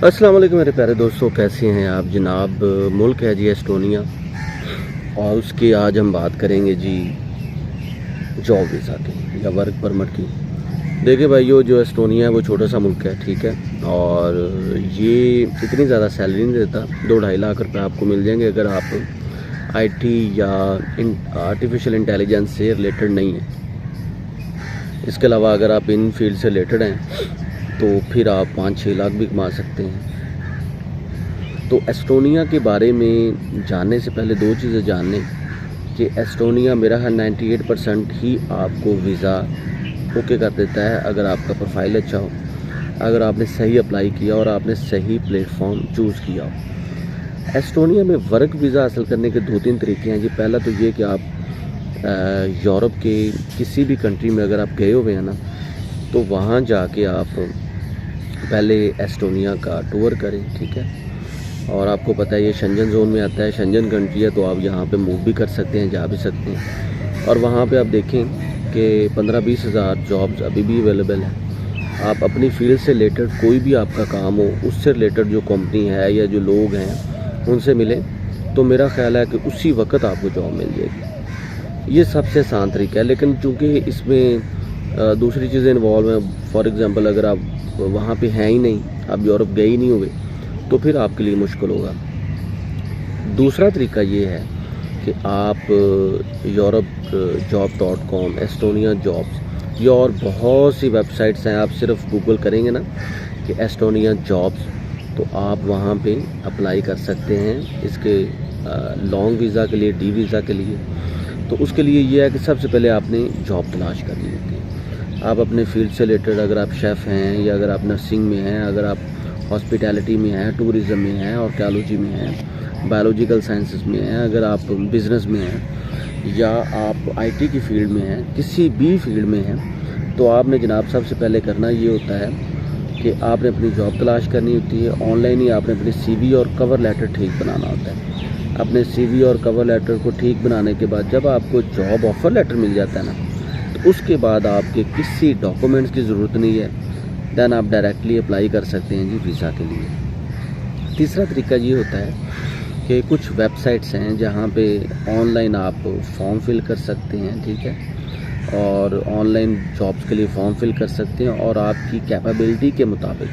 अस्सलाम वालेकुम मेरे प्यारे दोस्तों, कैसे हैं आप जनाब। मुल्क है जी एस्टोनिया और उसकी आज हम बात करेंगे जी जॉब वीज़ा की या वर्क परमिट की। देखिए भाई, जो एस्टोनिया है वो छोटा सा मुल्क है, ठीक है, और ये इतनी ज़्यादा सैलरी नहीं देता। 2-2.5 लाख रुपए आपको मिल जाएंगे अगर आप आईटी या आर्टिफिशियल इंटेलिजेंस से रिलेटेड नहीं है। इसके अलावा अगर आप इन फील्ड से रिलेटेड हैं तो फिर आप 5-6 लाख भी कमा सकते हैं। तो एस्टोनिया के बारे में जानने से पहले 2 चीज़ें जान लें कि एस्टोनिया मेरा है 98% ही आपको वीज़ा ओके कर देता है अगर आपका प्रोफाइल अच्छा हो, अगर आपने सही अप्लाई किया और आपने सही प्लेटफॉर्म चूज़ किया हो। एस्टोनिया में वर्क वीज़ा हासिल करने के 2-3 तरीके हैं जी। पहला तो ये कि आप यूरोप के किसी भी कंट्री में अगर आप गए हुए हैं ना, तो वहाँ जाके आप पहले एस्टोनिया का टूर करें, ठीक है। और आपको पता है ये शेंजन जोन में आता है, शेंजन कंट्री है, तो आप यहाँ पे मूव भी कर सकते हैं, जा भी सकते हैं। और वहाँ पे आप देखें कि 15-20 हज़ार जॉब्स अभी भी अवेलेबल हैं। आप अपनी फील्ड से रिलेटेड कोई भी आपका काम हो, उससे रिलेटेड जो कंपनी है या जो लोग हैं उनसे मिलें, तो मेरा ख्याल है कि उसी वक्त आपको जॉब मिल जाएगी। ये सबसे आसान तरीका है, लेकिन चूँकि इसमें दूसरी चीज़ें इन्वॉल्व हैं। फॉर एग्ज़ाम्पल अगर आप वहाँ पे हैं ही नहीं, आप यूरोप गए ही नहीं हुए, तो फिर आपके लिए मुश्किल होगा। दूसरा तरीका ये है कि आप europe.job.com, एस्टोनिया जॉब्स, ये और बहुत सी वेबसाइट्स हैं। आप सिर्फ गूगल करेंगे ना कि एस्टोनिया जॉब्स, तो आप वहाँ पे अप्लाई कर सकते हैं इसके लॉन्ग वीज़ा के लिए, डी वीज़ा के लिए। तो उसके लिए ये है कि सबसे पहले आपने जॉब तलाश करनी होती है। आप अपने फील्ड से रिलेटेड, अगर आप शेफ़ हैं या अगर आप नर्सिंग में हैं, अगर आप हॉस्पिटैलिटी में हैं, टूरिज़म में हैं, आर्कियोलॉजी में हैं, बायोलॉजिकल साइंसेस में हैं, अगर आप बिज़नेस में हैं या आप आईटी की फील्ड में हैं, किसी भी फील्ड में हैं, तो आपने जनाब सबसे पहले करना ये होता है कि आपने अपनी जॉब तलाश करनी होती है। ऑनलाइन ही आपने अपनी सीवी और कवर लेटर ठीक बनाना होता है। अपने सीवी और कवर लेटर को ठीक बनाने के बाद जब आपको जॉब ऑफ़र लेटर मिल जाता है ना, तो उसके बाद आपके किसी डॉक्यूमेंट्स की ज़रूरत नहीं है। दैन आप डायरेक्टली अप्लाई कर सकते हैं जी वीज़ा के लिए। तीसरा तरीका ये होता है कि कुछ वेबसाइट्स हैं जहाँ पे ऑनलाइन आप फॉर्म फिल कर सकते हैं, ठीक है, और ऑनलाइन जॉब्स के लिए फॉर्म फिल कर सकते हैं। और आपकी कैपेबिलिटी के मुताबिक,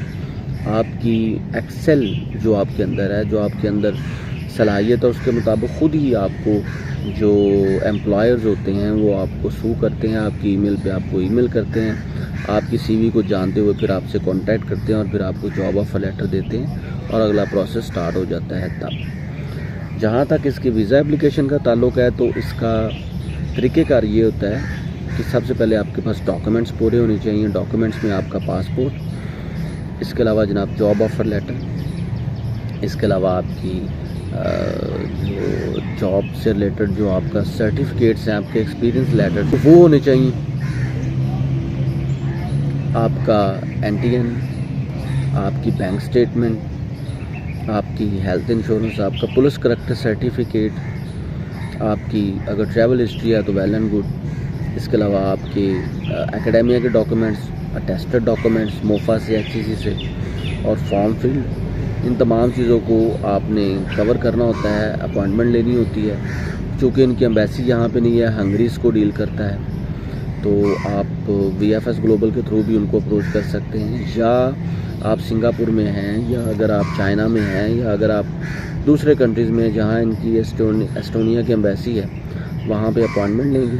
आपकी एक्सेल जो आपके अंदर है, जो आपके अंदर सलाहियत है, उसके मुताबिक ख़ुद ही आपको जो एम्प्लॉयर्स होते हैं वो आपको सू करते हैं, आपकी ईमेल पे आपको ईमेल करते हैं, आपकी सीवी को जानते हुए फिर आपसे कांटेक्ट करते हैं और फिर आपको जॉब ऑफ़र लेटर देते हैं और अगला प्रोसेस स्टार्ट हो जाता है। तब जहाँ तक इसकी वीज़ा एप्लीकेशन का ताल्लुक है, तो इसका तरीक़ेकार ये होता है कि सबसे पहले आपके पास डॉक्यूमेंट्स पूरे होने चाहिए। डॉक्यूमेंट्स में आपका पासपोर्ट, इसके अलावा जनाब जॉब ऑफ़र लेटर, इसके अलावा आपकी जो जॉब से रिलेटेड जो आपका सर्टिफिकेट्स हैं, आपके एक्सपीरियंस लेटर, वो होने चाहिए। आपका NTN, आपकी बैंक स्टेटमेंट, आपकी हेल्थ इंश्योरेंस, आपका पुलिस करेक्टर सर्टिफिकेट, आपकी अगर ट्रैवल हिस्ट्री है तो वेल एंड गुड। इसके अलावा आपके एकेडेमिया के डॉक्यूमेंट्स, अटेस्टेड डॉक्यूमेंट्स मोफा से, HCC से, और फॉर्म फिल। इन तमाम चीज़ों को आपने कवर करना होता है, अपॉइंटमेंट लेनी होती है। चूँकि इनकी एम्बेसी यहाँ पे नहीं है, हंगरी इसको डील करता है, तो आप VFS ग्लोबल के थ्रू भी उनको अप्रोच कर सकते हैं। या आप सिंगापुर में हैं, या अगर आप चाइना में हैं, या अगर आप दूसरे कंट्रीज़ में जहाँ इनकी एस्टोनिया की एम्बेसी है, वहाँ पे अपॉइंटमेंट लेंगे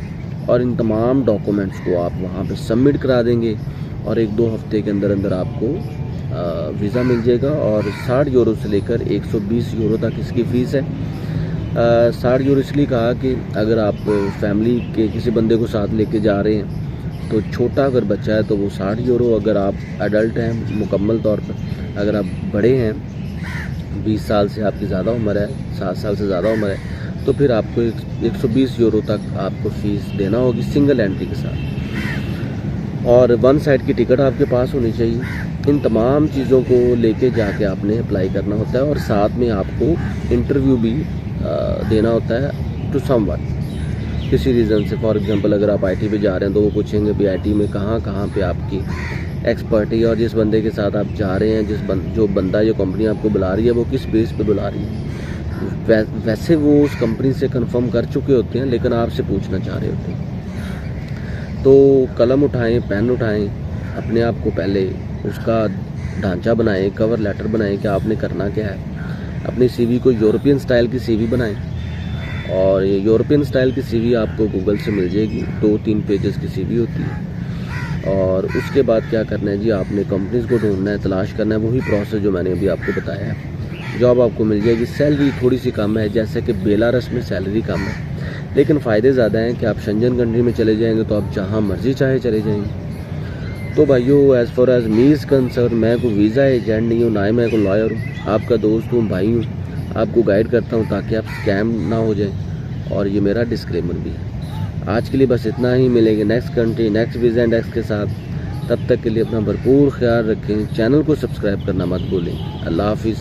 और इन तमाम डॉक्यूमेंट्स को आप वहाँ पे सबमिट करा देंगे और 1-2 हफ्ते के अंदर अंदर आपको वीज़ा मिल जाएगा। और 60 यूरो से लेकर 120 यूरो तक इसकी फ़ीस है। 60 यूरो इसलिए कहा कि अगर आप फैमिली के किसी बंदे को साथ लेके जा रहे हैं तो छोटा अगर बच्चा है तो वो 60 यूरो, अगर आप एडल्ट हैं मुकम्मल तौर पर, अगर आप बड़े हैं 20 साल से आपकी ज़्यादा उम्र है, 7 साल से ज़्यादा उम्र है, तो फिर आपको 120 यूरो तक आपको फ़ीस देना होगी सिंगल एंट्री के साथ। और 1 साइड की टिकट आपके पास होनी चाहिए। इन तमाम चीज़ों को लेके जाके आपने अप्लाई करना होता है और साथ में आपको इंटरव्यू भी देना होता है टू समवन, किसी रीज़न से। फॉर एग्जांपल अगर आप आईटी पे जा रहे हैं तो वो पूछेंगे भी आईटी में कहाँ कहाँ पे आपकी एक्सपर्टी और जिस बंदे के साथ आप जा रहे हैं, जो बंदा या कंपनी आपको बुला रही है वो किस बेस पे बुला रही है। वैसे वो उस कंपनी से कंफर्म कर चुके होते हैं, लेकिन आपसे पूछना चाह रहे होते हैं। तो कलम उठाएं, पेन उठाएं, अपने आप को पहले उसका ढांचा बनाएं, कवर लेटर बनाएं कि आपने करना क्या है। अपनी सीवी को यूरोपियन स्टाइल की सीवी बनाएं, और ये यूरोपियन स्टाइल की सीवी आपको गूगल से मिल जाएगी, 2-3 पेजेस की सीवी होती है। और उसके बाद क्या करना है जी, आपने कंपनीज़ को ढूंढना है, तलाश करना है, वही प्रोसेस जो मैंने अभी आपको बताया है। जॉब आपको मिल जाएगी, सैलरी थोड़ी सी कम है, जैसे कि बेलारस में सैलरी कम है, लेकिन फ़ायदे ज़्यादा हैं कि आप शंजन कंट्री में चले जाएंगे तो आप जहाँ मर्जी चाहे चले जाएंगे। तो भाइयों, as far as me is concern, मैं कोई वीज़ा एजेंट नहीं हूँ, ना ही मैं कोई लॉयर हूँ, आपका दोस्त हूँ, भाई हूँ, आपको गाइड करता हूँ ताकि आप स्कैम ना हो जाए, और ये मेरा डिस्क्लेमर भी है। आज के लिए बस इतना ही, मिलेंगे next country, next visa index के साथ। तब तक के लिए अपना भरपूर ख्याल रखें, चैनल को सब्सक्राइब करना मत भूलें। अल्लाह हाफिज़।